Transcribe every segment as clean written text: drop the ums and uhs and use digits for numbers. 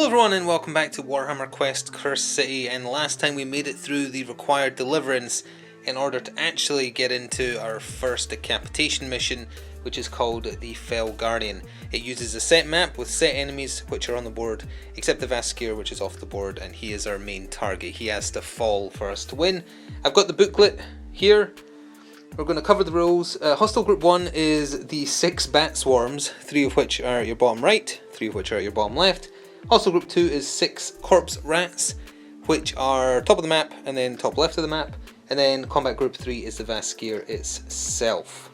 everyone and welcome back to Warhammer Quest Cursed City, and last time we made it through the required deliverance in order to actually get into our first decapitation mission, which is called the Fell Guardian. It uses a set map with set enemies which are on the board, except the Vaskir, which is off the board, and he is our main target. He has to fall for us to win. I've got the booklet here. We're going to cover the rules. Hostile Group 1 is the 6 bat swarms, 3 of which are at your bottom right, 3 of which are at your bottom left. Hostile Group 2 is 6 corpse rats, which are top of the map and then top left of the map. And then Combat Group 3 is the Vaskir itself.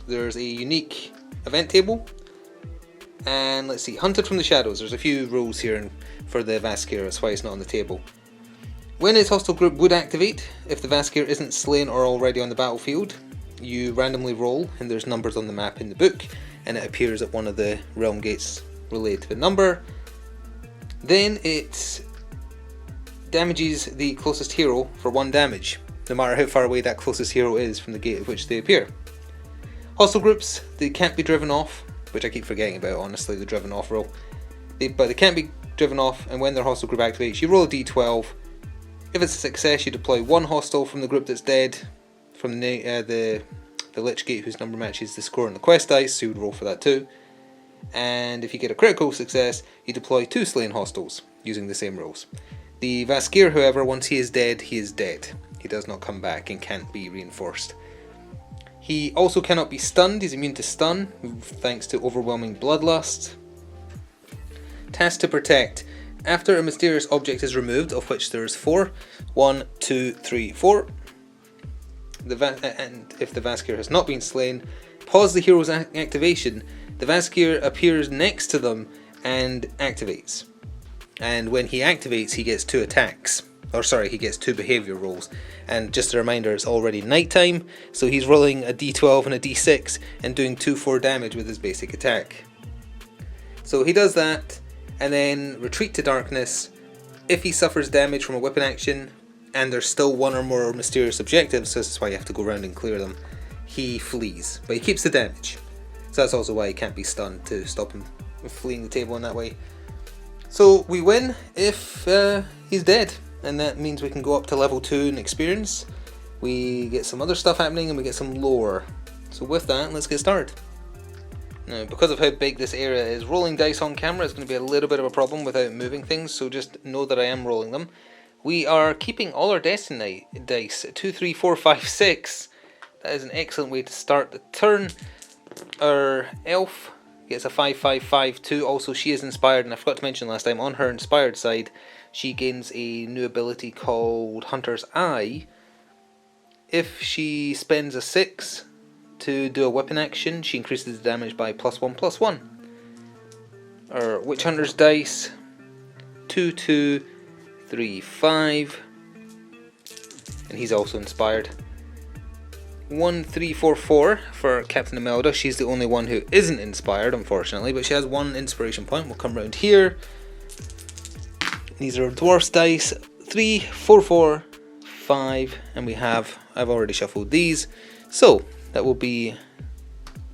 There's a unique event table. And let's see, Hunted from the Shadows. There's a few rules here for the Vaskir, that's why it's not on the table. When its hostile group would activate, if the Vaskir isn't slain or already on the battlefield, you randomly roll, and there's numbers on the map in the book, and it appears at one of the realm gates related to the number. Then it damages the closest hero for 1 damage, no matter how far away that closest hero is from the gate at which they appear. Hostile groups, they can't be driven off, which I keep forgetting about, honestly, the driven off rule. But they can't be driven off, and when their hostile group activates, you roll a d12. If it's a success, you deploy 1 hostile from the group that's dead, from the Lich Gate whose number matches the score on the quest dice, so you would roll for that too. And if you get a critical success, you deploy 2 slain hostiles, using the same rules. The Vaskir, however, once he is dead, he is dead. He does not come back and can't be reinforced. He also cannot be stunned, he's immune to stun, thanks to overwhelming bloodlust. Task to protect. After a mysterious object is removed, of which there is 4, 1, 2, 3, 4, and if the Vaskir has not been slain, pause the hero's activation. The Vaskir appears next to them and activates. And when he activates, he gets 2 attacks. Or sorry, he gets 2 behaviour rolls. And just a reminder, it's already nighttime, so he's rolling a d12 and a d6 and doing 2-4 damage with his basic attack. So he does that, and then retreat to darkness. If he suffers damage from a weapon action, and there's still 1 or more mysterious objectives, so this is why you have to go around and clear them, he flees. But he keeps the damage. So that's also why he can't be stunned, to stop him from fleeing the table in that way. So we win if he's dead, and that means we can go up to level 2 in experience. We get some other stuff happening and we get some lore. So with that, let's get started. Now, because of how big this area is, rolling dice on camera is going to be a little bit of a problem without moving things, so just know that I am rolling them. We are keeping all our destiny dice, 2, 3, 4, 5, 6. That is an excellent way to start the turn. Our elf gets a 5, 5, 5, 2. Also, she is inspired, and I forgot to mention last time, on her inspired side, she gains a new ability called Hunter's Eye. If she spends a 6 to do a weapon action, she increases the damage by +1/+1. Our Witch Hunter's dice, 2, 2, 3, 5, and he's also inspired. 1, 3, 4, 4 for Captain Imelda. She's the only one who isn't inspired, unfortunately, but she has 1 inspiration point. We'll come around here. These are Dwarf's dice, 3, 4, 4, 5, and I've already shuffled these, so that will be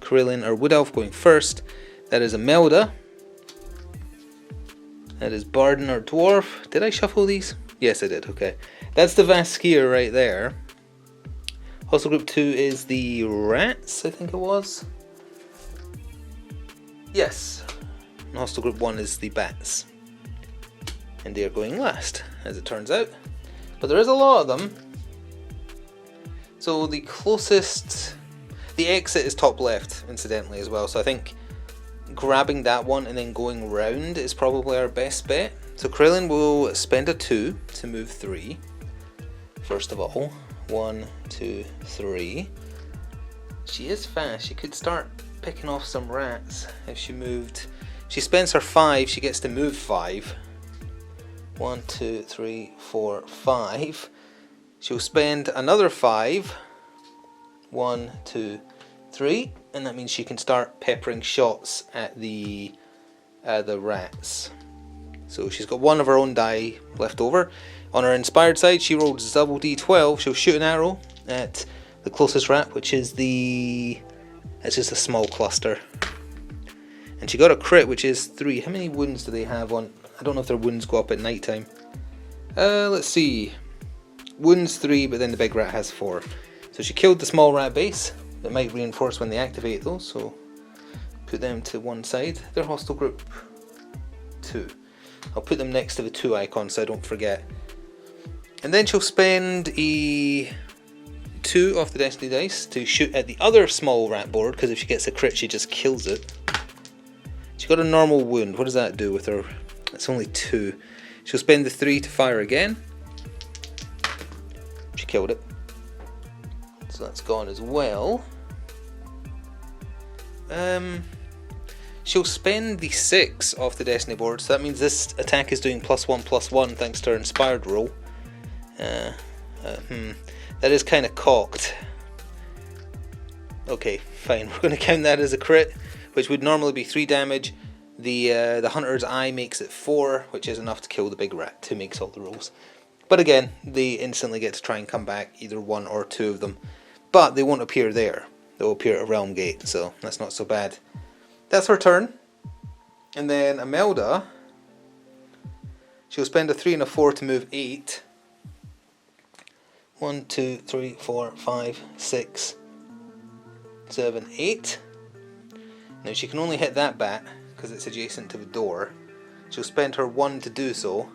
Krillin, our Wood Elf, going first. That is Imelda. That is Barden, our Dwarf. Did I shuffle these? Yes, I did, okay. That's the Vaskir right there. Hostile Group 2 is the Rats, I think it was. Yes. And Hostile Group 1 is the Bats. And they are going last, as it turns out. But there is a lot of them. So the closest... The exit is top left, incidentally, as well. So I think grabbing that one and then going round is probably our best bet. So Krillin will spend a 2 to move 3. First of all. 1, 2, 3. She is fast. She could start picking off some rats if she moved. She spends her 5. She gets to move 5. 1, 2, 3, 4, 5. She'll spend another 5. 1, 2, 3. And that means she can start peppering shots at the rats. So she's got 1 of her own die left over. On her inspired side, she rolls double d12. She'll shoot an arrow at the closest rat, which is it's just a small cluster. And she got a crit, which is 3. How many wounds do they have on I don't know if their wounds go up at night time. Let's see. Wounds 3, but then the big rat has 4. So she killed the small rat base. That might reinforce when they activate those, so put them to one side. They're hostile group 2. I'll put them next to the 2 icon so I don't forget. And then she'll spend a 2 off the Destiny dice to shoot at the other small rat board, because if she gets a crit she just kills it. She got a normal wound. What does that do with her? It's only 2. She'll spend the 3 to fire again. She killed it. So that's gone as well. She'll spend the 6 off the Destiny board, so that means this attack is doing +1/+1 thanks to her inspired roll. That is kind of cocked. Okay, fine. We're going to count that as a crit, which would normally be 3 damage. The Hunter's Eye makes it 4, which is enough to kill the big rat, who makes all the rolls. But again, they instantly get to try and come back, either 1 or 2 of them. But they won't appear there. They'll appear at Realm Gate, so that's not so bad. That's her turn. And then Imelda, she'll spend a 3 and a 4 to move 8. 1, 2, 3, 4, 5, 6, 7, 8. Now she can only hit that bat because it's adjacent to the door. She'll spend her 1 to do so.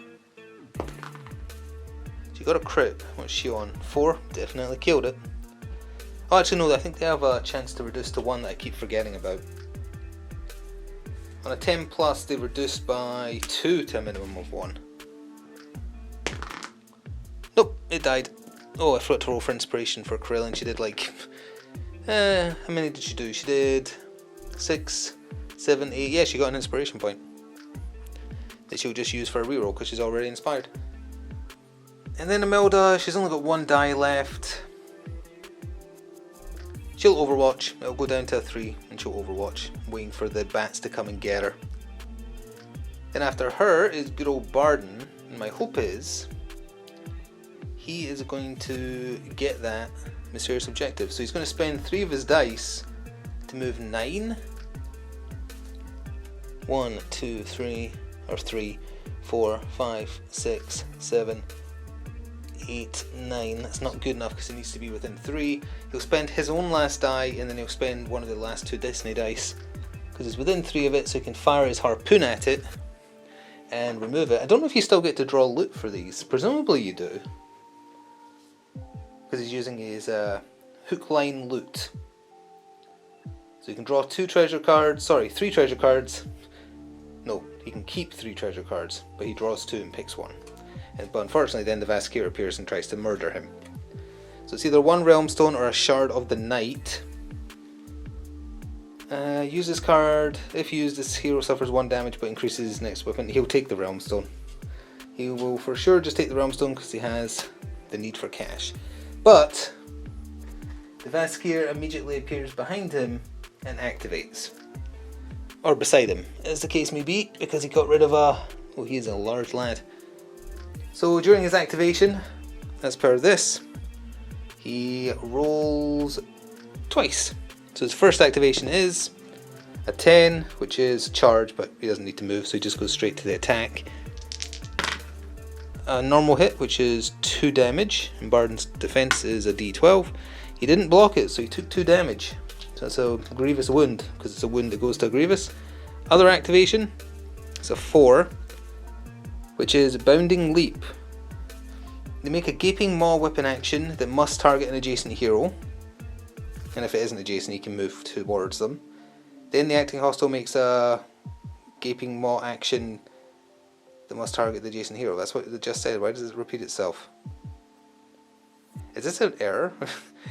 She got a crit. What's she on? 4. Definitely killed it. Oh, actually no, I think they have a chance to reduce to 1 that I keep forgetting about. On a 10 plus, they reduced by 2 to a minimum of 1. Nope, it died. Oh, I forgot to roll for inspiration for Krillin. She did like... how many did she do? She did 6, 7, 8. Yeah, she got an inspiration point that she'll just use for a reroll because she's already inspired. And then Imelda, she's only got 1 die left. She'll overwatch. It'll go down to a 3 and she'll overwatch, waiting for the bats to come and get her. Then after her is good old Barden, and my hope is he is going to get that mysterious objective. So he's going to spend 3 of his dice to move 9. 1, 2, 3, or 3, 4, 5, 6, 7, 8, 9. That's not good enough because it needs to be within 3. He'll spend his own last die and then he'll spend one of the last 2 Destiny dice because it's within 3 of it, so he can fire his harpoon at it and remove it. I don't know if you still get to draw loot for these. Presumably you do, because he's using his hook line loot. So you can draw 3 treasure cards. No, he can keep 3 treasure cards, but he draws 2 and picks 1. But unfortunately then the Vaskir appears and tries to murder him. So it's either 1 Realm Stone or a Shard of the Night. Use this card. If used, this hero suffers 1 damage but increases his next weapon. He'll take the Realm Stone. He will for sure just take the Realm Stone because he has the need for cash. But the Vaskir immediately appears behind him and activates. Or beside him, as the case may be, because he got rid of a... Oh, he is a large lad. So during his activation, as per this, he rolls twice. So his first activation is a 10, which is charge, but he doesn't need to move, so he just goes straight to the attack. A normal hit, which is 2 damage, and Barden's defense is a d12. He didn't block it, so he took 2 damage. So that's a grievous wound, because it's a wound that goes to a grievous. Other activation, it's a 4, which is Bounding Leap. They make a Gaping Maw weapon action that must target an adjacent hero, and if it isn't adjacent he can move towards them. Then the acting hostile makes a Gaping Maw action that must target the adjacent hero. That's what it just said. Why does it repeat itself? Is this an error?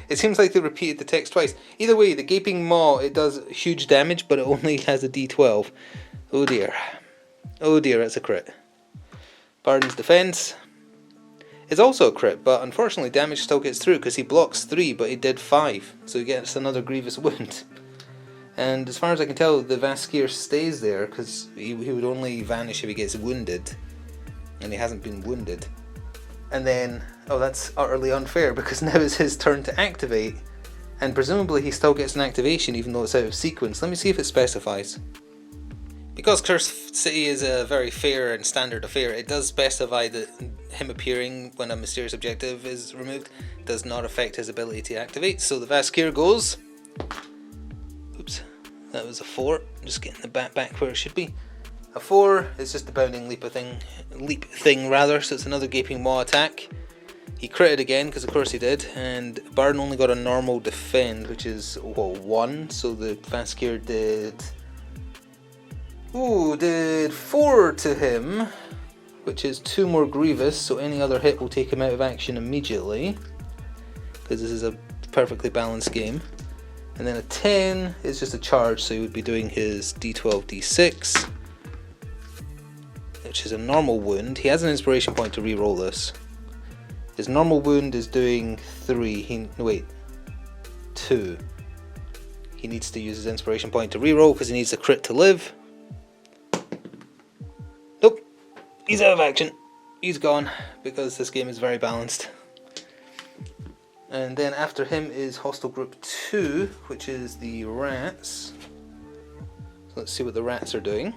It seems like they repeated the text twice. Either way, the Gaping Maw, it does huge damage, but it only has a d12. Oh dear. Oh dear, that's a crit. Barden's defense is also a crit, but unfortunately damage still gets through because he blocks 3, but he did 5, so he gets another grievous wound. And as far as I can tell, the Vaskir stays there because he would only vanish if he gets wounded, and he hasn't been wounded. And then, oh, that's utterly unfair because now it's his turn to activate, and presumably he still gets an activation even though it's out of sequence. Let me see if it specifies. Because Cursed City is a very fair and standard affair, it does specify that him appearing when a mysterious objective is removed does not affect his ability to activate. So the Vaskir goes... Oops, that was a 4. I'm just getting the bat back where it should be. A 4 is just the bounding leap thing, so it's another Gaping Maw attack. He critted again, because of course he did, and Baron only got a normal defend, which is, 1, so the Vaskir did 4 to him, which is 2 more Grievous, so any other hit will take him out of action immediately, because this is a perfectly balanced game. And then a 10 is just a charge, so he would be doing his d12, d6, which is a normal wound. He has an inspiration point to re-roll this. His normal wound is doing 3, 2. He needs to use his inspiration point to re-roll because he needs a crit to live. Nope, he's out of action. He's gone because this game is very balanced. And then after him is Hostile Group 2, which is the rats. So let's see what the rats are doing.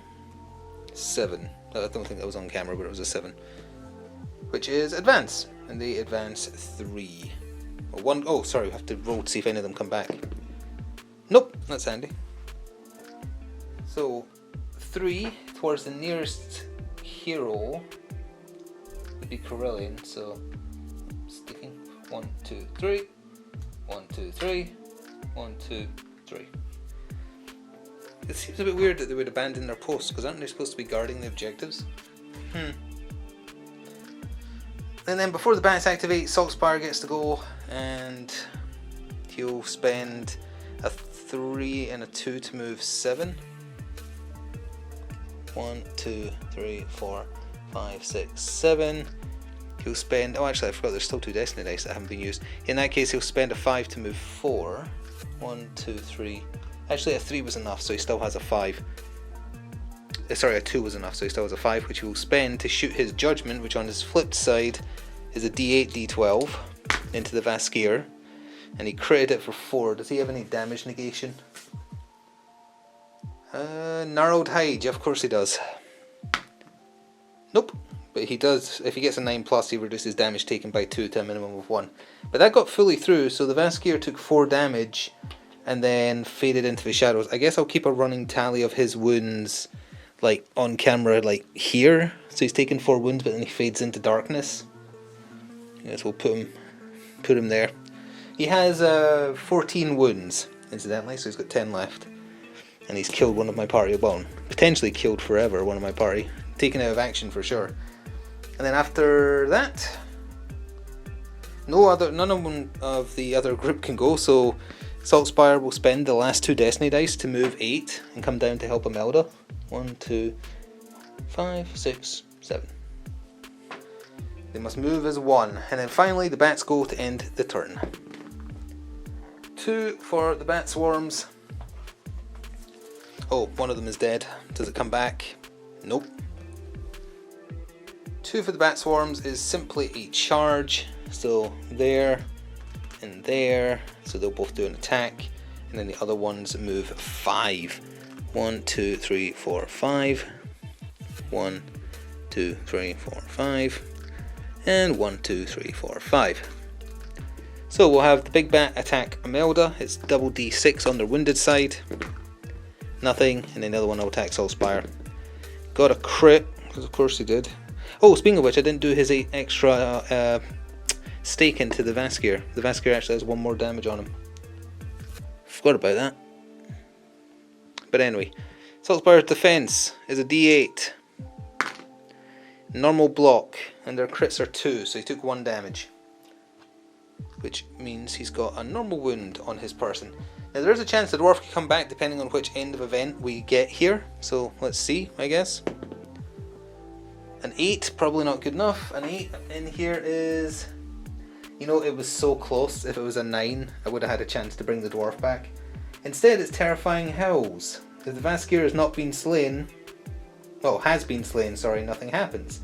7. I don't think that was on camera, but it was a 7. Which is advance. And they advance 3. Or 1. Oh, sorry, we have to roll to see if any of them come back. Nope, that's handy. So 3 towards the nearest hero would be Corellian. So sticking 1, 2, 3. 1, 2, 3. 1, 2, 3. It seems a bit weird that they would abandon their posts, because aren't they supposed to be guarding the objectives? And then before the bats activate, Saltspire gets to go, and he'll spend a 3 and a 2 to move 7. 1, 2, 3, 4, 5, 6, 7. He'll spend, oh actually I forgot there's still 2 Destiny Dice that haven't been used. In that case he'll spend a 5 to move 4. 1, 2, 3. Actually a 3 was enough, so he still has a 5. Sorry, a 2 was enough, so he still has a 5, which he will spend to shoot his Judgment, which on his flipped side is a d8, d12 into the Vaskir. And he critted it for 4. Does he have any damage negation? Gnarled Hide, yeah, of course he does. Nope, but he does, if he gets a 9+, he reduces damage taken by 2 to a minimum of 1. But that got fully through, so the Vaskir took 4 damage and then faded into the shadows. I guess I'll keep a running tally of his wounds, like on camera, like here. So he's taken 4 wounds, but then he fades into darkness. I guess we'll put him there. He has 14 wounds, incidentally, so he's got 10 left. And he's killed one of my party, well, potentially killed forever one of my party. Taken out of action for sure. And then after that, none of the other group can go, so Saltspire will spend the last 2 Destiny Dice to move 8 and come down to help Imelda. 1, 2, 5, 6, 7. They must move as 1. And then finally the bats go to end the turn. 2 for the bat swarms. Oh, one of them is dead. Does it come back? Nope. 2 for the bat swarms is simply a charge. So there and there. So they'll both do an attack. And then the other ones move 5. 1, 2, 3, 4, 5. 1, 2, 3, 4, 5. And 1, 2, 3, 4, 5. So we'll have the big bat attack Imelda. It's double d6 on their wounded side. Nothing. And then the other one will attack Saltspire. Got a crit, because of course he did. Oh, speaking of which, I didn't do his extra stake into the Vaskir. The Vaskir actually has 1 more damage on him. Forgot about that. But anyway, Saltspire's defense is a d8. Normal block, and their crits are 2, so he took 1 damage. Which means he's got a normal wound on his person. Now there is a chance the dwarf can come back depending on which end of event we get here. So let's see, I guess. An 8, probably not good enough. An 8 in here is... You know, it was so close. If it was a 9, I would have had a chance to bring the dwarf back. Instead, it's Terrifying Howls. If the Vaskir has not been slain... Well, has been slain, sorry, nothing happens.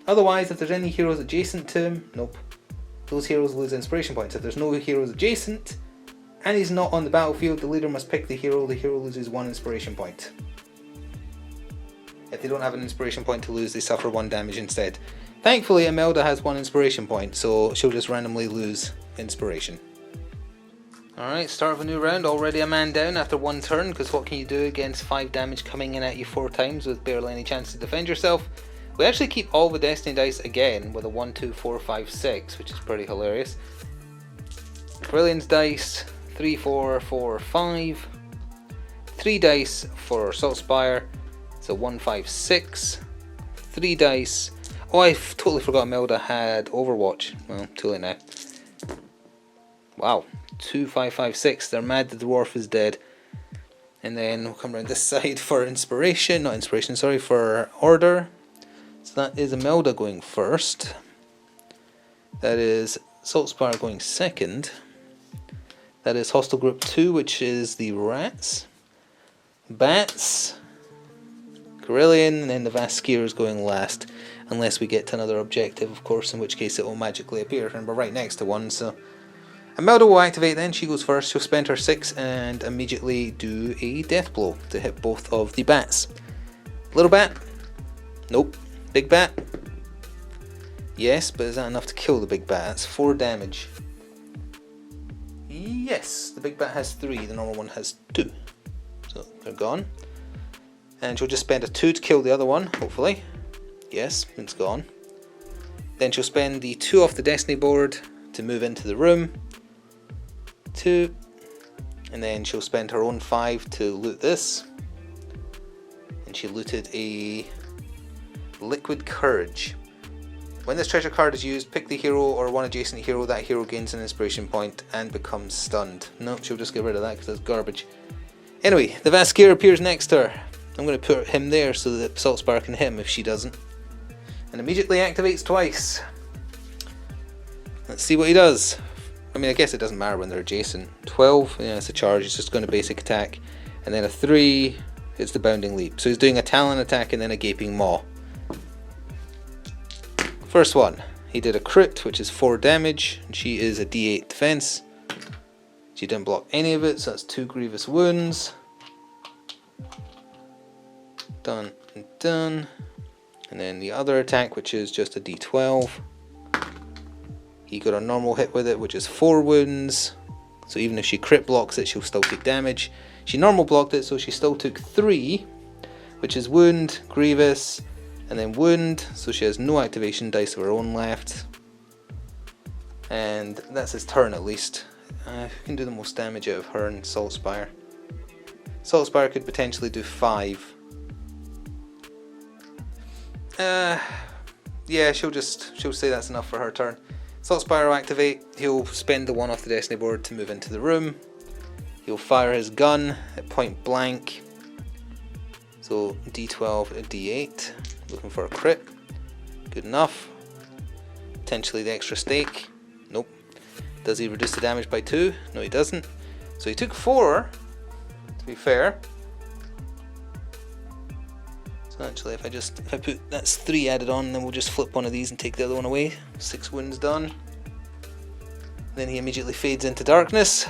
Otherwise, if there's any heroes adjacent to him, nope. Those heroes lose inspiration points. If there's no heroes adjacent, and he's not on the battlefield, the leader must pick the hero loses 1 inspiration point. If they don't have an inspiration point to lose, they suffer 1 damage instead. Thankfully, Imelda has 1 inspiration point, so she'll just randomly lose inspiration. Alright, start of a new round, already a man down after 1 turn, because what can you do against 5 damage coming in at you 4 times with barely any chance to defend yourself? We actually keep all the Destiny dice again with a 1, 2, 4, 5, 6, which is pretty hilarious. Brilliance dice, 3, 4, 4, 5. 3 dice for Saltspire, so 1, 5, 6. 3 dice. Oh, I totally forgot Imelda had Overwatch. Well, too late now. Wow. 2, 5, 5, 6. They're mad that the dwarf is dead. And then we'll come around this side for inspiration. Not inspiration, sorry, for order. So that is Imelda going first. That is Saltspire going second. That is Hostile Group 2, which is the rats. Bats. Carillion, and then the Vaskier is going last. Unless we get to another objective, of course, in which case it will magically appear. And we're right next to one, so... Imelda will activate then, she goes first, she'll spend her 6 and immediately do a death blow to hit both of the bats. Little bat? Nope. Big bat? Yes, but is that enough to kill the big bat? That's 4 damage. Yes, the big bat has 3, the normal one has 2. So they're gone. And she'll just spend a 2 to kill the other one, hopefully. Yes, it's gone. Then she'll spend the 2 off the Destiny board to move into the room. 2, and then she'll spend her own 5 to loot this, and she looted a Liquid Courage. When this treasure card is used, pick the hero or one adjacent hero. That hero gains an inspiration point and becomes stunned. Nope, she'll just get rid of that because that's garbage. Anyway, the Vaskier appears next to her. I'm going to put him there so that Saltspire can hit him if she doesn't, and immediately activates twice. Let's see what he does. I mean, I guess it doesn't matter when they're adjacent. 12, yeah, it's a charge, it's just going to basic attack. And then a 3, it's the bounding leap. So he's doing a talon attack and then a gaping maw. First one, he did a crit, which is 4 damage. And she is a D8 defense. She didn't block any of it, so that's 2 grievous wounds. Done and done. And then the other attack, which is just a D12. He got a normal hit with it, which is 4 wounds. So even if she crit blocks it, she'll still take damage. She normal blocked it, so she still took 3, which is wound, grievous, and then wound. So she has no activation dice of her own left. And that's his turn at least. Who can do the most damage out of her and Saltspire? Saltspire could potentially do 5. Yeah, she'll say that's enough for her turn. Saltspire will activate, he'll spend the 1 off the Destiny board to move into the room. He'll fire his gun at point blank. So D12 and D8, looking for a crit. Good enough. Potentially the extra stake. Nope. Does he reduce the damage by 2? No, he doesn't. So he took 4, to be fair. So actually, if I put, that's 3 added on, then we'll just flip one of these and take the other one away. 6 wounds done. Then he immediately fades into darkness.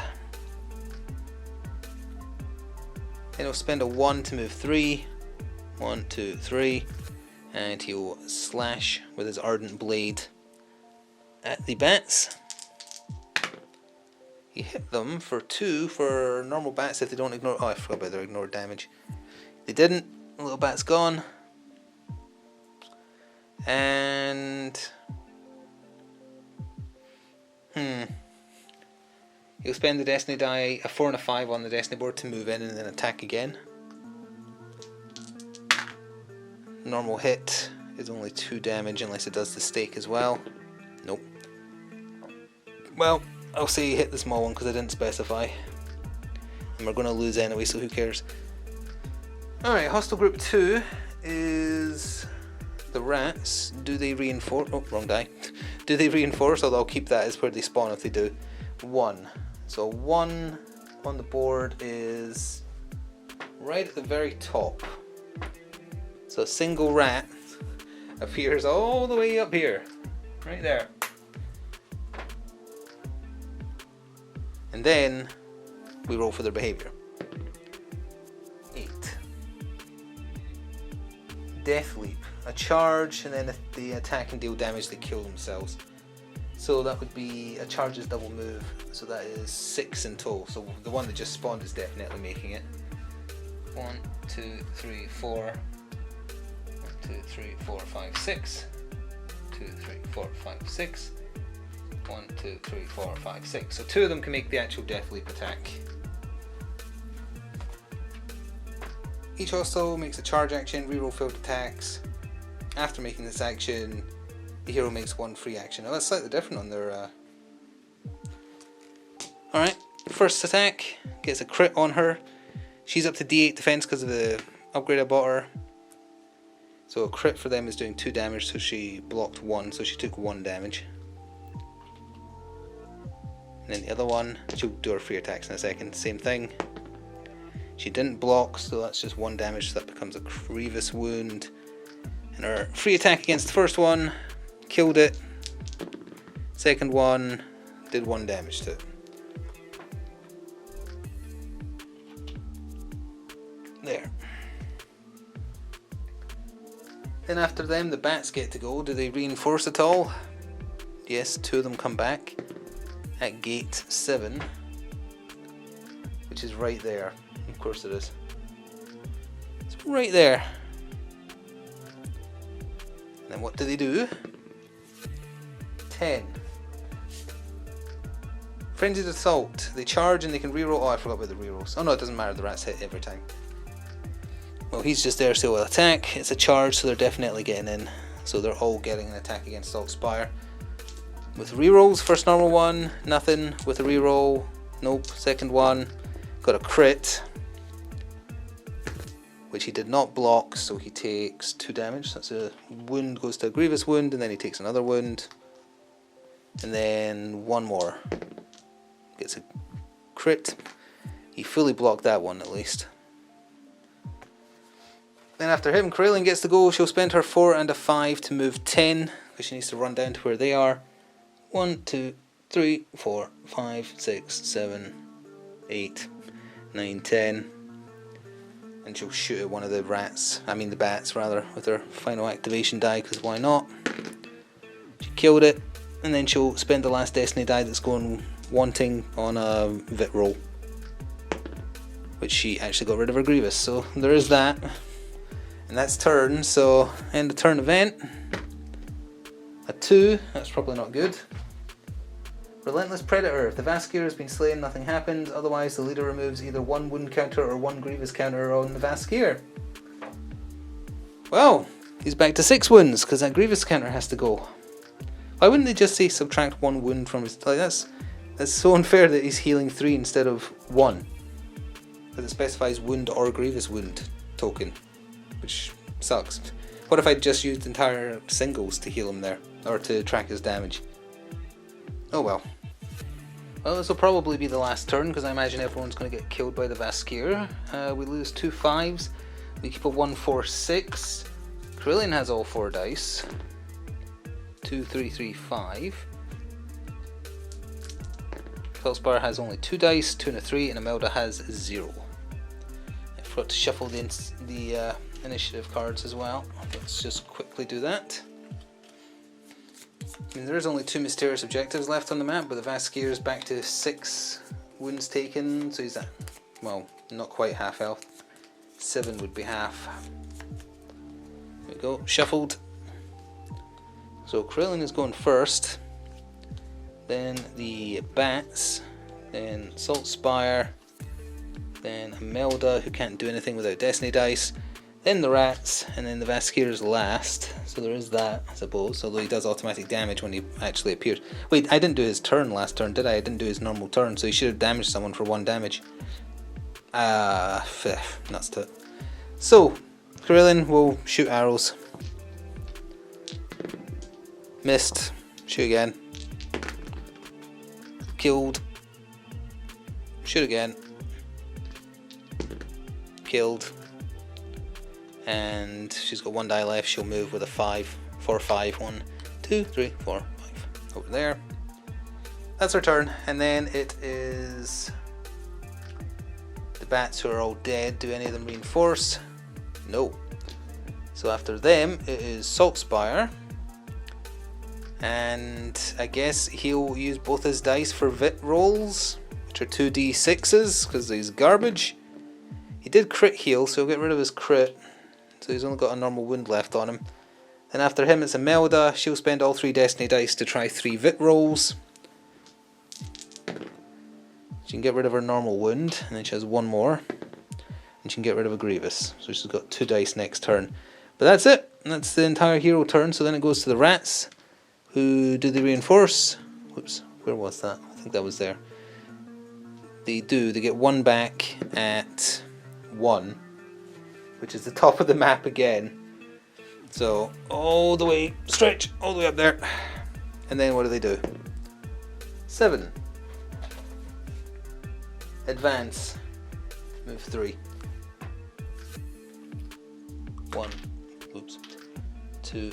Then he'll spend a 1 to move 3. 1, 2, 3. And he'll slash with his Ardent Blade at the bats. He hit them for 2 for normal bats if they don't ignore... Oh, I forgot about their ignored damage. They didn't. The little bat's gone. And... He'll spend the Destiny die, a 4 and a 5 on the Destiny board to move in and then attack again. Normal hit is only 2 damage unless it does the stake as well. Nope. Well, I'll say he hit the small one because I didn't specify. And we're going to lose anyway, so who cares? Alright, Hostile Group 2 is the rats. Do they reinforce? Oh, wrong die. Do they reinforce? Although I'll keep that as where they spawn if they do. 1. So 1 on the board is right at the very top. So a single rat appears all the way up here. Right there. And then we roll for their behavior. 8. Death Leap. A charge, and then if they attack and deal damage, they kill themselves. So that would be a charge's double move, so that is 6 in total. So the one that just spawned is definitely making it. 1, 2, 3, 4. 1, 2, 3, 4, 5, 6. 2, 3, 4, 5, 6. 1, 2, 3, 4, 5, 6. So 2 of them can make the actual Death Leap attack. Each hostile makes a charge action, reroll failed attacks. After making this action, the hero makes 1 free action. Now that's slightly different on their... Alright, first attack, gets a crit on her. She's up to D8 defense because of the upgrade I bought her. So a crit for them is doing 2 damage, so she blocked 1, so she took 1 damage. And then the other one, she'll do her free attacks in a second, same thing. She didn't block, so that's just 1 damage, so that becomes a grievous wound. And her free attack against the first one, killed it. Second one, did 1 damage to it. There. Then after them, the bats get to go. Do they reinforce at all? Yes, 2 of them come back at gate 7, which is right there. Of course it is. It's right there. And then what do they do? 10. Frenzied Assault. They charge and they can reroll. Oh, I forgot about the rerolls. Oh no, it doesn't matter. The rats hit every time. Well, he's just there, so he'll attack. It's a charge, so they're definitely getting in. So they're all getting an attack against Salt Spire. With rerolls, first normal one, nothing. With a reroll, nope. Second one, got a crit, which he did not block, so he takes 2 damage. That's a wound, goes to a grievous wound, and then he takes another wound. And then 1 more. Gets a crit. He fully blocked that one at least. Then after him, Corellian gets to go. She'll spend her 4 and a 5 to move 10, because she needs to run down to where they are. 1, 2, 3, 4, 5, 6, 7, 8, 9, 10. And she'll shoot at one of the the bats rather, with her final activation die, because why not? She killed it, and then she'll spend the last destiny die that's going wanting on a Vit roll, which she actually got rid of her Grievous, so there is that. And that's turn, so end of turn event. A 2, that's probably not good. Relentless Predator. If the Vaskir has been slain, nothing happens. Otherwise, the leader removes either 1 wound counter or 1 grievous counter on the Vaskir. Well, he's back to 6 wounds because that grievous counter has to go. Why wouldn't they just say subtract 1 wound from his... Like, that's so unfair that he's healing 3 instead of 1. Because it specifies wound or grievous wound token, which sucks. What if I just used entire singles to heal him there, or to track his damage? Oh well. Well, this will probably be the last turn, because I imagine everyone's going to get killed by the Vaskir. We lose 2 5s. We keep a 1 4 6. Corellian has all 4 dice. 2 3 3 5. Felspar has only 2 dice, 2 and a 3, and Imelda has 0. I forgot to shuffle the initiative cards as well. Let's just quickly do that. I mean, there is only 2 mysterious objectives left on the map, but the Vaskir is back to 6 wounds taken, so he's at, well, not quite half health. 7 would be half. There we go, shuffled. So Corellian is going first, then the bats, then Salt Spire, then Imelda, who can't do anything without Destiny Dice, then the rats, and then the Vaskir is last. So there is that, I suppose, although he does automatic damage when he actually appears. Wait, I didn't do his turn last turn, did I? I didn't do his normal turn, so he should have damaged someone for 1 damage. Nuts to it. So, Corellian will shoot arrows. Missed. Shoot again. Killed. Shoot again. Killed. And she's got 1 die left. She'll move with a 5, 4, 5, 1, 2, 3, 4, 5 over there. That's her turn, and then it is the bats who are all dead. Do any of them reinforce? No. So after them, it is Saltspire. And I guess he'll use both his dice for Vit rolls, which are 2d6s, because he's garbage. He did crit heal, so he'll get rid of his crit. So he's only got a normal wound left on him. Then after him, it's Imelda. She'll spend all 3 Destiny dice to try 3 Vit rolls. She can get rid of her normal wound, and then she has 1 more. And she can get rid of a Grievous. So she's got 2 dice next turn. But that's it. That's the entire hero turn. So then it goes to the rats. Who do they reinforce? Whoops, where was that? I think that was there. They do. They get 1 back at 1, which is the top of the map again. So all the way, stretch, all the way up there. And then what do? 7. Advance. Move 3. 1. Oops. 2,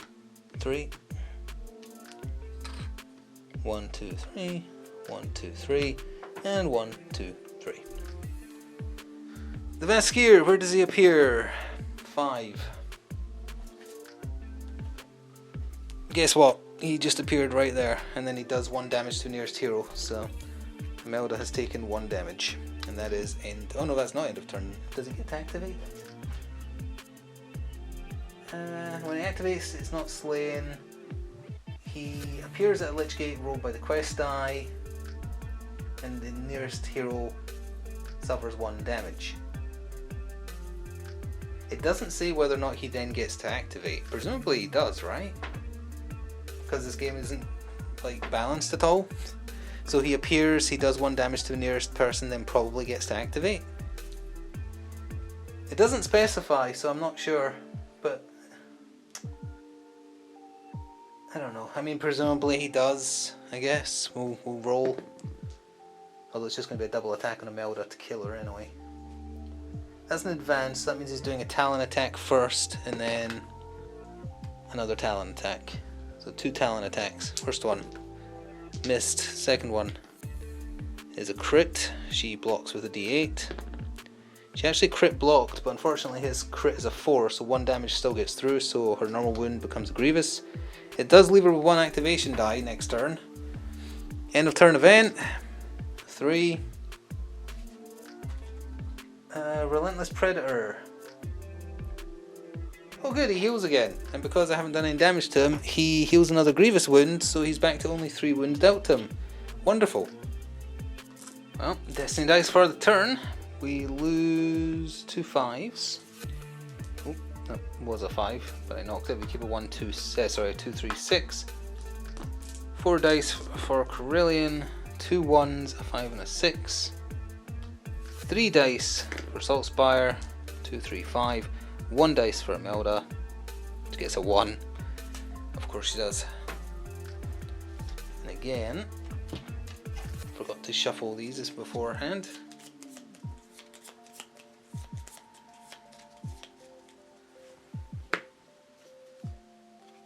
3. 1, 2, 3. 1, 2, 3. And 1, 2, 3. The Vaskir, where does he appear? 5. Guess what? He just appeared right there, and then he does 1 damage to nearest hero. So Imelda has taken 1 damage, and that is end. Oh no, that's not end of turn. Does he get to activate? When he activates, it's not slain. He appears at a Lich Gate rolled by the quest die, and the nearest hero suffers 1 damage. It doesn't say whether or not he then gets to activate. Presumably he does, right? Because this game isn't like balanced at all. So he appears, he does 1 damage to the nearest person, then probably gets to activate. It doesn't specify, so I'm not sure, but I don't know. I mean, presumably he does, I guess. We'll roll. Although it's just going to be a double attack on Imelda to kill her anyway. That's an advance, that means he's doing a Talon attack first, and then another Talon attack. So 2 Talon attacks. First one missed. Second one is a crit. She blocks with a d8. She actually crit blocked, but unfortunately his crit is a 4, so 1 damage still gets through, so her normal wound becomes a Grievous. It does leave her with 1 activation die next turn. End of turn event. 3. Relentless Predator. Oh good, he heals again, and because I haven't done any damage to him, he heals another Grievous wound, so he's back to only 3 wounds dealt to him. Wonderful. Well, Destiny dice for the turn. We lose 2 5s. Oh, that was a 5, but I knocked it. We keep a 1, 2, 2, 3, 6. 4 dice for Corellian, 2 1s, a 5 and a 6. 3 dice for Saltspire, 2, 3, 5. 1 dice for Imelda, which gets a 1. Of course she does. And again, forgot to shuffle these beforehand.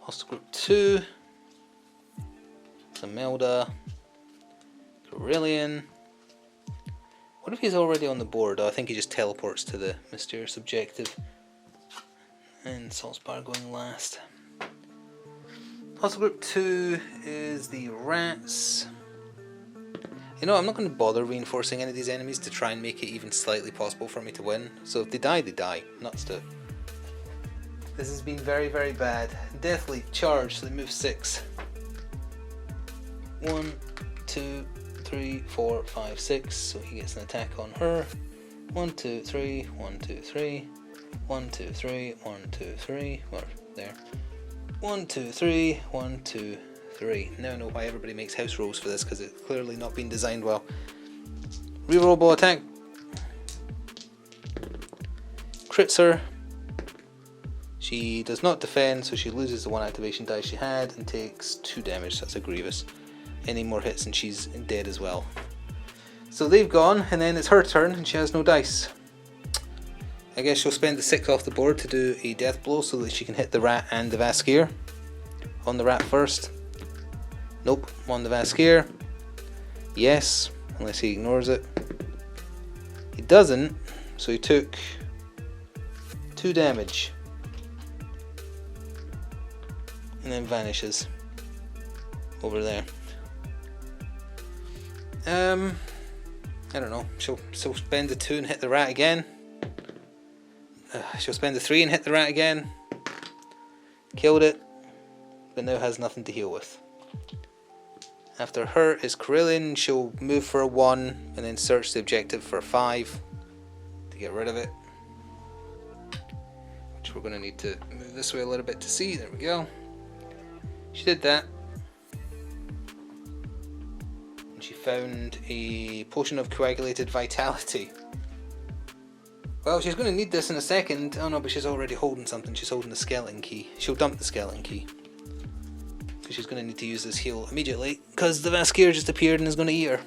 Hostile Group 2. Imelda. Corellian. What if he's already on the board? Oh, I think he just teleports to the mysterious objective. And Saltspire going last. Hostile Group 2 is the rats. You know, I'm not going to bother reinforcing any of these enemies to try and make it even slightly possible for me to win. So if they die, they die. Nuts to it. This has been very, very bad. Deathly charge, so they move 6. 1, 2, 3, 4, 5, 6. So he gets an attack on her. 1, 2, 3, 1, 2, 3. 1, 2, 3, 1, 2, 3. Or there. 1, 2, 3, 1, 2, 3. Now I know why everybody makes house rules for this, because it's clearly not been designed well. Rerollable attack. Crits her. She does not defend, so she loses the 1 activation die she had and takes 2 damage. That's a Grievous. Any more hits and she's dead as well. So they've gone, and then it's her turn and she has no dice. I guess she'll spend the 6 off the board to do a death blow so that she can hit the rat and the Vaskir. On the rat first. Nope, on the Vaskir. Yes, unless he ignores it. He doesn't, so he took 2 damage. and then vanishes over there. I don't know. She'll spend the 2 and hit the rat again. She'll spend the 3 and hit the rat again. Killed it, but now has nothing to heal with. After her is Carillion. She'll move for a 1 and then search the objective for a 5 to get rid of it. Which we're going to need to move this way a little bit to see. There we go. She did that. And she found a potion of coagulated vitality. Well, she's going to need this in a second. Oh no, but she's already holding something. She's holding the skeleton key. She'll dump the skeleton key. So she's going to need to use this heal immediately, because the Vaskir just appeared and is going to eat her.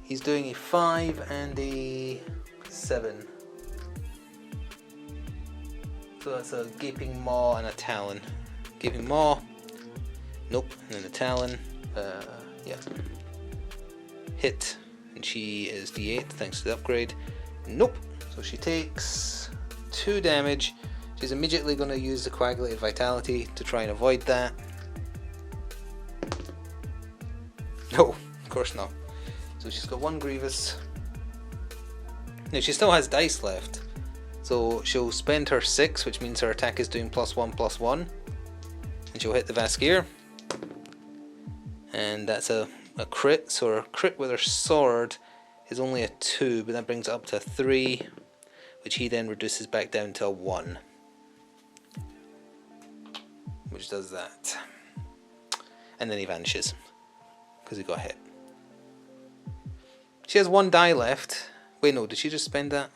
He's doing a 5 and a 7. So that's a Gaping Maw and a Talon. Gaping Maw. Nope. And then a Talon. Yeah. Hit. And she is D8 thanks to the upgrade. Nope. So she takes 2 damage. She's immediately going to use the coagulated vitality to try and avoid that. No, of course not. So she's got 1 Grievous. Now she still has dice left. So she'll spend her 6, which means her attack is doing +1/+1. And she'll hit the Vaskir. And that's a crit. So her crit with her sword is only a 2, but that brings it up to a 3, which he then reduces back down to a 1. Which does that. And then he vanishes, because he got hit. She has 1 die left. Wait, no, did she just spend that?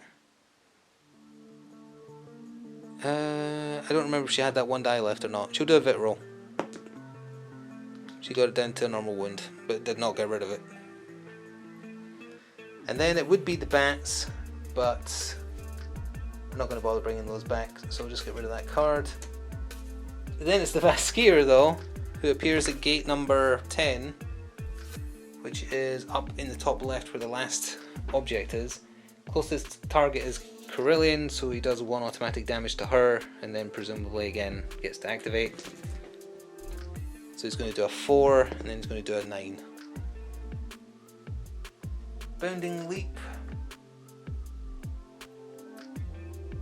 I don't remember if she had that 1 die left or not. She'll do a Vit roll. She got it down to a normal wound, but did not get rid of it. And then it would be the bats, but I'm not going to bother bringing those back, so we'll just get rid of that card. And then it's the Vaskir, though, who appears at gate number 10, which is up in the top left where the last object is. Closest target is Carillion, so he does 1 automatic damage to her, and then presumably again gets to activate. So he's going to do a 4, and then he's going to do a 9. Bounding Leap.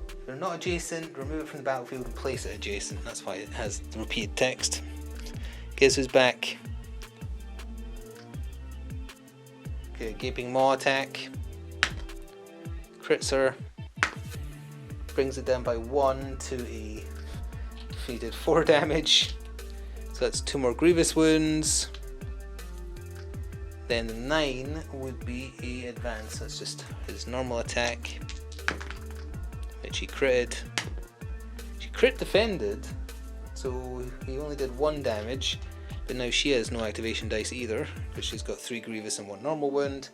If they're not adjacent, remove it from the battlefield and place it adjacent. That's why it has the repeated text. Guess who's back? Okay, Gaping Maw attack. Crits her. Brings it down by 1 to a... He did 4 damage. So that's 2 more Grievous wounds. Then the 9 would be a advance. That's just his normal attack, which he critted. She crit defended, so he only did 1 damage. But now she has no activation dice either, because she's got 3 Grievous and 1 normal wound.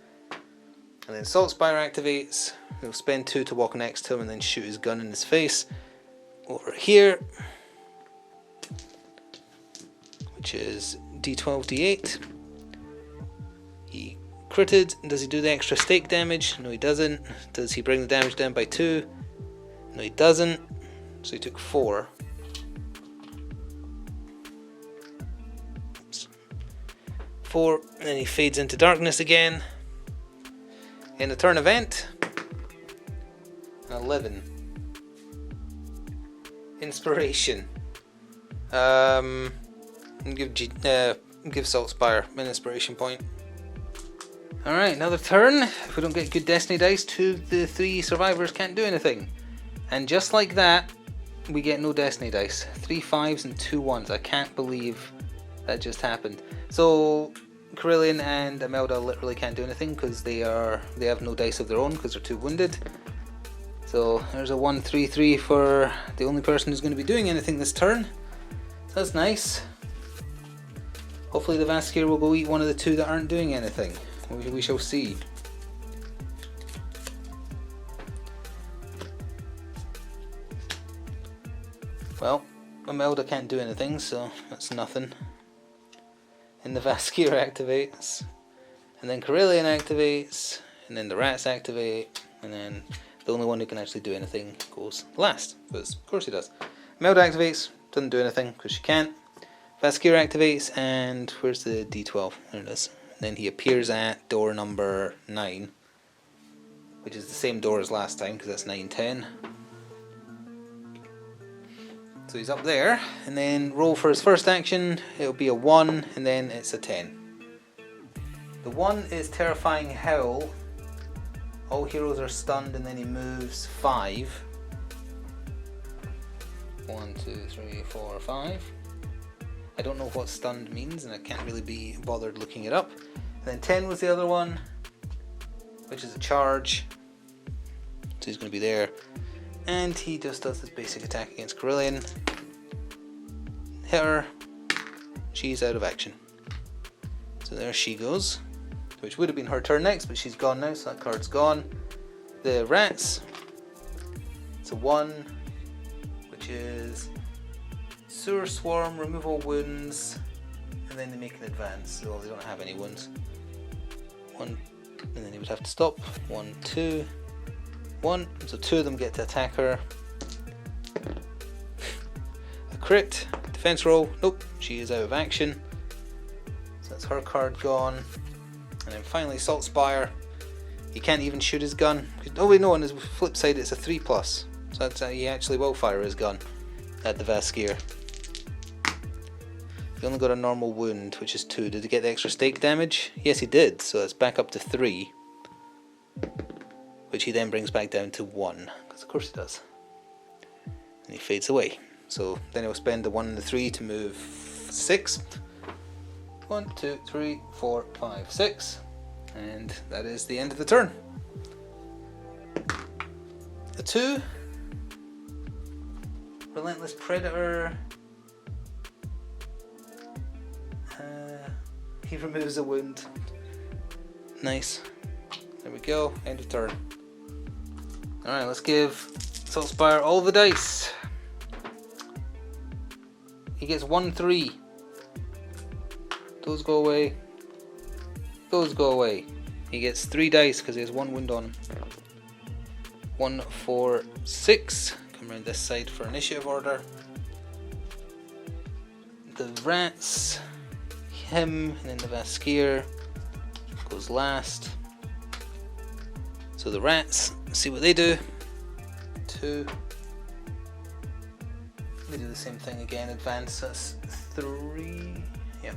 And then Salt Spire activates. He'll spend 2 to walk next to him and then shoot his gun in his face. Over here, which is D12, D8. He critted. Does he do the extra stake damage? No, he doesn't. Does he bring the damage down by 2? No, he doesn't. So he took 4. 4, and then he fades into darkness again. In the turn event, 11. Inspiration. Give Salt Spire an inspiration point. Alright, another turn. If we don't get good Destiny dice, 2 of the 3 survivors can't do anything. And just like that, we get no Destiny dice. 3 5s and 2 1s. I can't believe that just happened. So Carillion and Imelda literally can't do anything because they have no dice of their own because they're too wounded. So there's a 1-3-3 for the only person who's going to be doing anything this turn. So that's nice. Hopefully the Vaskir will go eat one of the 2 that aren't doing anything. We shall see. Well, Imelda can't do anything, so that's nothing. And the Vaskir activates, and then Carillion activates, and then the rats activate, and then the only one who can actually do anything goes last, because of course he does. Imelda activates, Doesn't do anything because she can't. Vaskir activates, and where's the D12? There it is. And then he appears at door number 9, which is the same door as last time because that's 9, 10. So he's up there, and then roll for his first action. It'll be a 1, and then it's a 10. The 1 is Terrifying Howl. All heroes are stunned, and then he moves 5. 1, 2, 3, 4, 5. I don't know what stunned means, and I can't really be bothered looking it up. And then 10 was the other one, which is a charge. So he's going to be there. And he just does this basic attack against Carillion. Hit her. She's out of action. So there she goes. Which would have been her turn next, but she's gone now, so that card's gone. The rats. It's a 1, which is Sewer Swarm, remove all wounds, and then they make an advance. So they don't have any wounds. 1, and then he would have to stop. 1, 2. 1, so 2 of them get to attack her. A crit, defense roll, nope, she is out of action. So that's her card gone. And then finally Saltspire. He can't even shoot his gun. Oh wait, no, on his flip side it's a 3+. So that's he actually will fire his gun at the Vaskir. He only got a normal wound, which is 2. Did he get the extra stake damage? Yes, he did, so it's back up to 3. Which he then brings back down to 1, because of course he does. And he fades away. So then he'll spend the 1 and the 3 to move 6. 1, 2, 3, 4, 5, 6. And that is the end of the turn. The 2. Relentless Predator. He removes a wound. Nice. There we go. End of turn. Alright, let's give Saltspire all the dice. He gets 1, 3. Those go away. Those go away. He gets 3 dice because he has 1 wound on him. 1, 4, 6. Come around this side for initiative order. The rats. Him, and then the Vaskir goes last. So the rats, see what they do. 2. They do the same thing again, advance, that's 3. Yep.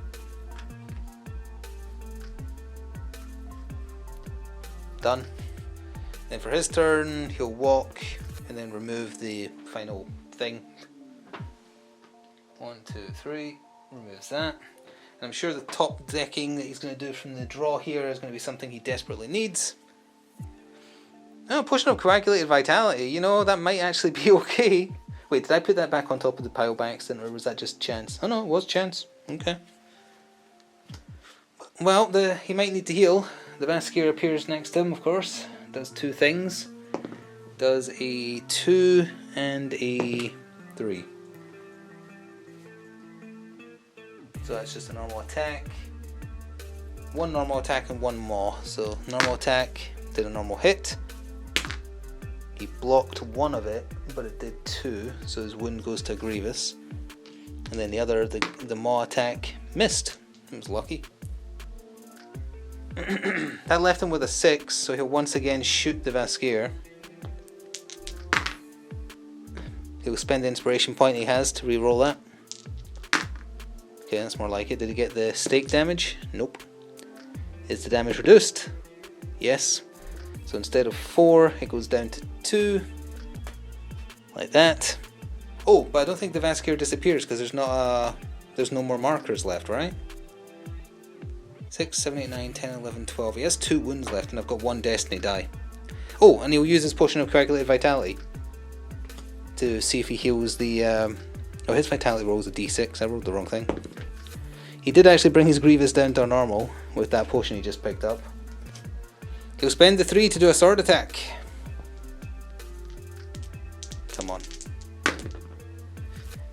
Done. Then for his turn, he'll walk and then remove the final thing. 1, 2, 3. Removes that. And I'm sure the top decking that he's going to do from the draw here is going to be something he desperately needs. Oh, pushing up Coagulated Vitality, you know, that might actually be okay. Wait, did I put that back on top of the pile by accident, or was that just chance? Oh no, it was chance. Okay. Well, he might need to heal. The Vaskir appears next to him, of course. Does 2 things. Does a 2 and a 3. So that's just a normal attack. 1 normal attack and 1 maw. So normal attack, did a normal hit. He blocked 1 of it, but it did 2, so his wound goes to Grievous. And then the other, the maw attack, missed. He was lucky. That left him with a 6, so he'll once again shoot the Vaskir. He'll spend the inspiration point he has to re-roll that. Okay, that's more like it. Did he get the stake damage? Nope. Is the damage reduced? Yes. So instead of 4, it goes down to 2. Like that. Oh, but I don't think the Vaskir disappears because there's no more markers left, right? 6, 7, 8, 9, 10, 11, 12. He has 2 wounds left and I've got 1 destiny die. Oh, and he'll use his potion of Coagulated Vitality to see if he heals the... Oh, his Vitality roll is a D6. I rolled the wrong thing. He did actually bring his Grievous down to normal with that potion he just picked up. He'll spend the 3 to do a sword attack. Come on.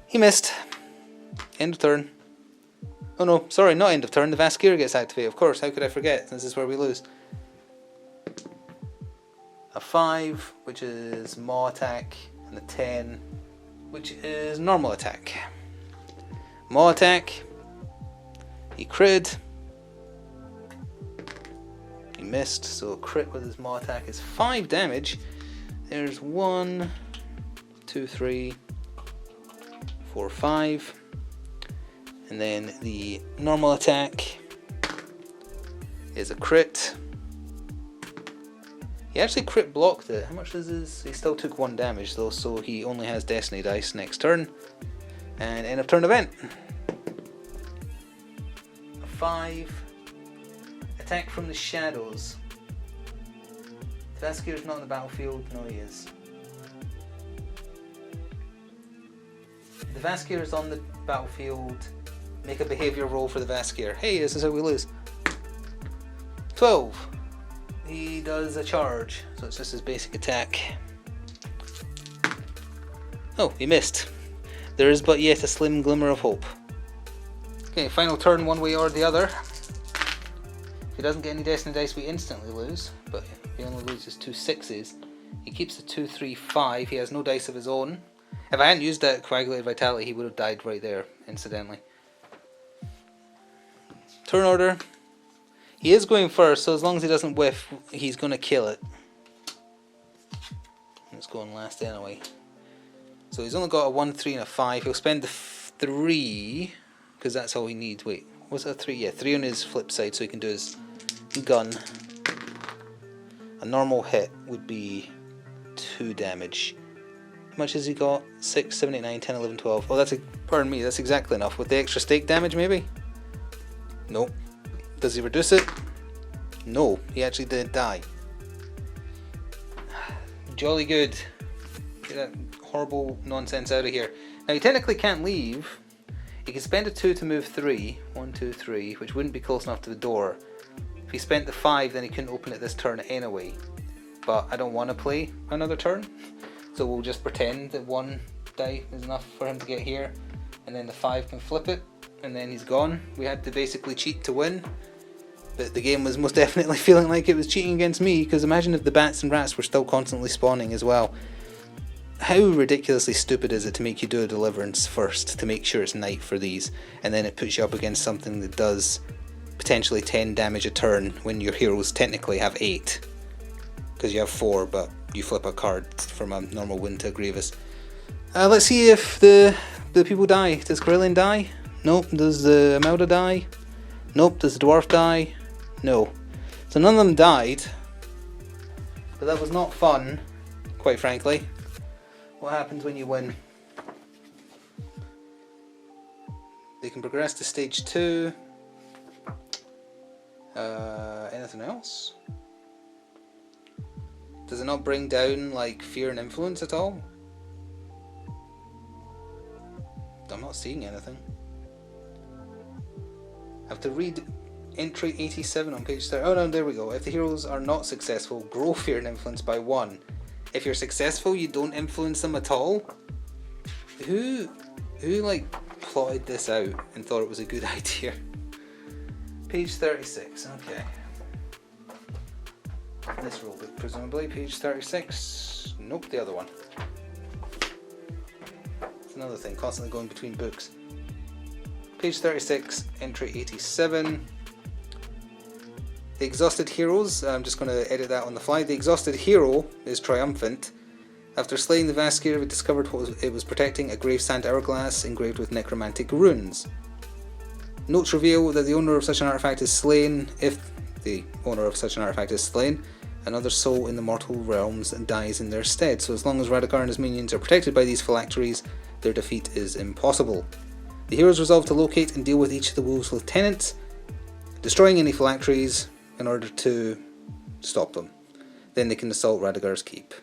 He missed. End of turn. Oh no, sorry, not end of turn. The Vaskir gets activated, of course. How could I forget? This is where we lose. A 5, which is maw attack, and a 10, which is normal attack. Maw attack. He crit. He missed, so crit with his maw attack is 5 damage. There's 1, 2, 3, 4, 5. And then the normal attack is a crit. He actually crit blocked it. How much does his... He still took 1 damage though, so he only has Destiny Dice next turn. And end of turn event. A 5. Attack from the shadows. Vaskir's not on the battlefield. No, he is. The Vaskir is on the battlefield. Make a behavior roll for the Vaskir. Hey, this is how we lose. 12. He does a charge, so it's just his basic attack. Oh, he missed. There is but yet a slim glimmer of hope. Okay, final turn one way or the other. If he doesn't get any Destiny Dice, we instantly lose, but he only loses 2 6s. He keeps the 2, 3, 5. He has no dice of his own. If I hadn't used that Coagulated Vitality, he would have died right there, incidentally. Turn order. He is going first, so as long as he doesn't whiff, he's going to kill it. It's going last anyway. So he's only got a 1, 3 and a 5. He'll spend the 3, because that's all he needs. Wait, was it a 3? Yeah, 3 on his flip side, so he can do his gun. A normal hit would be 2 damage. How much has he got? 6, 7, 8, 9, 10, 11, 12. Oh, pardon me, that's exactly enough. With the extra stake damage, maybe? Nope. Does he reduce it? No, he actually did die. Jolly good. Get that horrible nonsense out of here. Now he technically can't leave. He can spend a 2 to move 3. 1, 2, 3, which wouldn't be close enough to the door. If he spent the 5, then he couldn't open it this turn anyway. But I don't want to play another turn, so we'll just pretend that 1 die is enough for him to get here, and then the 5 can flip it, and then he's gone. We had to basically cheat to win. But the game was most definitely feeling like it was cheating against me, because imagine if the bats and rats were still constantly spawning as well. How ridiculously stupid is it to make you do a deliverance first to make sure it's night for these, and then it puts you up against something that does potentially 10 damage a turn when your heroes technically have 8, because you have 4 but you flip a card from a normal win to a Grievous. Let's see if the people die. Does Carillion die? Nope. Does the Amelda die? Nope. Does the Dwarf die? No. So none of them died, but that was not fun, quite frankly. What happens when you win? They can progress to stage 2. Anything else? Does it not bring down like fear and influence at all? I'm not seeing anything. I have to read entry 87 on page 30. Oh no, there we go. If the heroes are not successful, grow fear and influence by 1. If you're successful, you don't influence them at all? Who like plotted this out and thought it was a good idea? Page 36, okay. This rulebook, presumably. Page 36. Nope, the other one. It's another thing, constantly going between books. Page 36, entry 87. The exhausted heroes, I'm just going to edit that on the fly. The exhausted hero is triumphant. After slaying the Vaskir, we discovered what it was protecting, a gravesand hourglass engraved with necromantic runes. Notes reveal that the owner of such an artifact is slain. If the owner of such an artifact is slain, another soul in the mortal realms dies in their stead. So as long as Radakar and his minions are protected by these phylacteries, their defeat is impossible. The heroes resolve to locate and deal with each of the wolves' lieutenants, destroying any phylacteries in order to stop them. Then they can assault Radagar's keep.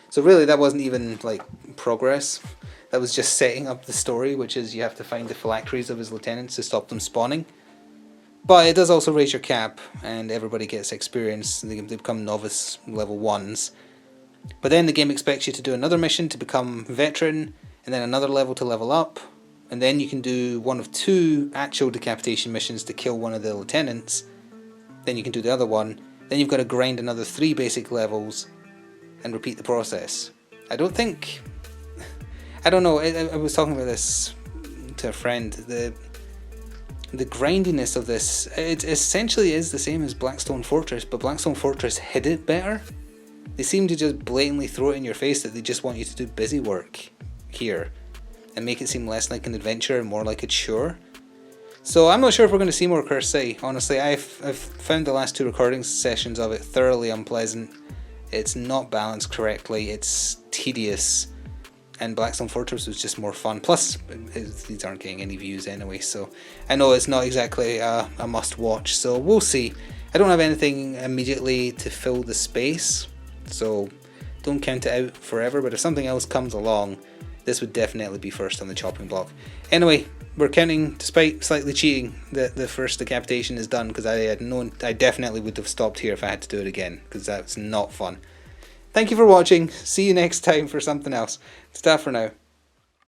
So really that wasn't even like progress. That was just setting up the story, which is you have to find the phylacteries of his lieutenants to stop them spawning. But it does also raise your cap, and everybody gets experience. They become novice level 1s. But then the game expects you to do another mission to become veteran, and then another level to level up, and then you can do one of 2 actual decapitation missions to kill one of the lieutenants. Then you can do the other one. Then you've got to grind another 3 basic levels and repeat the process. I don't know, I was talking about this to a friend, the grindiness of this, it essentially is the same as Blackstone Fortress, but Blackstone Fortress hid it better. They seem to just blatantly throw it in your face that they just want you to do busy work here and make it seem less like an adventure and more like a chore. So I'm not sure if we're going to see more Cursed City. Honestly, I've found the last 2 recording sessions of it thoroughly unpleasant. It's not balanced correctly, it's tedious, and Blackstone Fortress was just more fun. Plus, these aren't getting any views anyway, so I know it's not exactly a must watch, so we'll see. I don't have anything immediately to fill the space, so don't count it out forever, but if something else comes along, this would definitely be first on the chopping block. Anyway, we're counting, despite slightly cheating, that the first decapitation is done, because I had known I definitely would have stopped here if I had to do it again, because that's not fun. Thank you for watching. See you next time for something else. Ta for now.